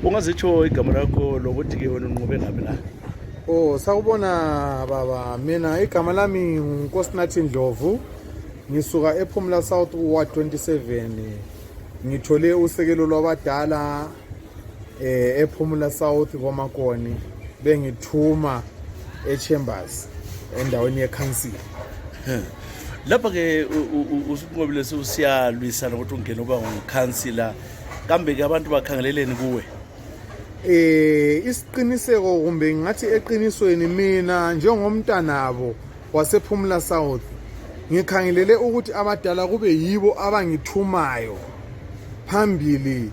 Ungazitsho igama lakho lokuthi ke wena unqobe ngabe la? Oh, sawubona baba, mina igama lami Nkosinathi Ndlovu. Ngisuka ePhumula South Ward 27. Ngithole usekelo lwabadala ePhumula South kwaMakoni bengithuma eChambers endaweni yeCouncil. Lapha ke usunqobile usiyalwisana ukuthi ungene uba ngukhansila, kambe ke abantu bakhangeleleni kuwe? Isiqiniseko kumbe ngathi eqinisweni mina njengomntanabo wasePhumula South ngikhangelele ukuthi abadala kube yibo abangithumayo phambili,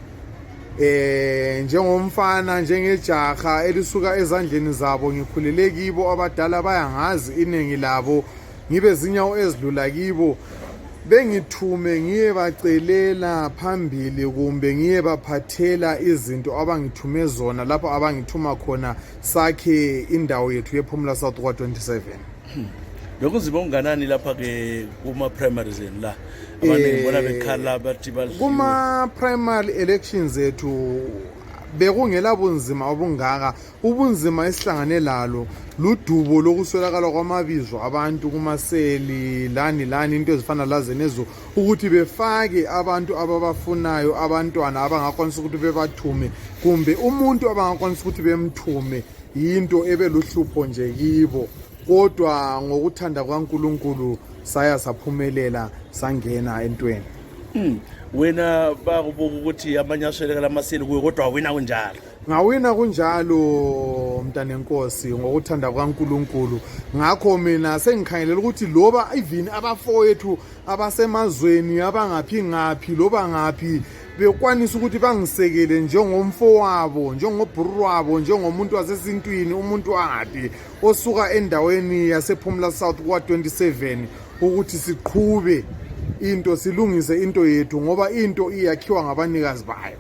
njengomfana njengejaha elisuka ezandleni zabo. Ngikhulele kibo abadala, bayangazi iningi labo, ngibe zinyawo ezidlula kibo, bengithume ngiye bacelela phambili kumbe ngiye baphathela izinto abangithume zona lapho abangithuma khona sakhe indawo yethu yePhumula South Ward 27. Bekunzima unganani lapha ke kuma primaries la abaningi bona bekhala bathi kuma primary elections ethu bekungela bunzima obungaka. Ubunzima esihlangane lalo ludubo lokuswelakala kwamabizo abantu kumaseli lani into ezifana lazenezo, ukuthi befake abantu ababafunayo, abantwana abangakwanisa ukuthi bebathume kumbe umuntu abangakwanisa ukuthi bemthume, into ebeluhlupho nje kibo. Kodwa ngokuthanda kwaNkulunkulu saya saphumelela sangena entweni. Wena bakubuka ukuthi amanye aswelekala amaseli kuwe, kodwa wena kunjalo? Ngawina kunjalo mntanenkosi, ngokuthanda kwaNkulunkulu. Ngakho mina sengikhangelela ukuthi loba even abafowethu abasemazweni abangaphi loba ngaphi bekwanisa ukuthi bangisekele njengomfowabo, njengobhuru wabo, njengomuntu wasesintwini, umuntu wangaphi osuka endaweni yasePhumula South Ward 27, ukuthi siqhube into, silungise into yethu, ngoba into iyakhiwa ngabanikazi bayo.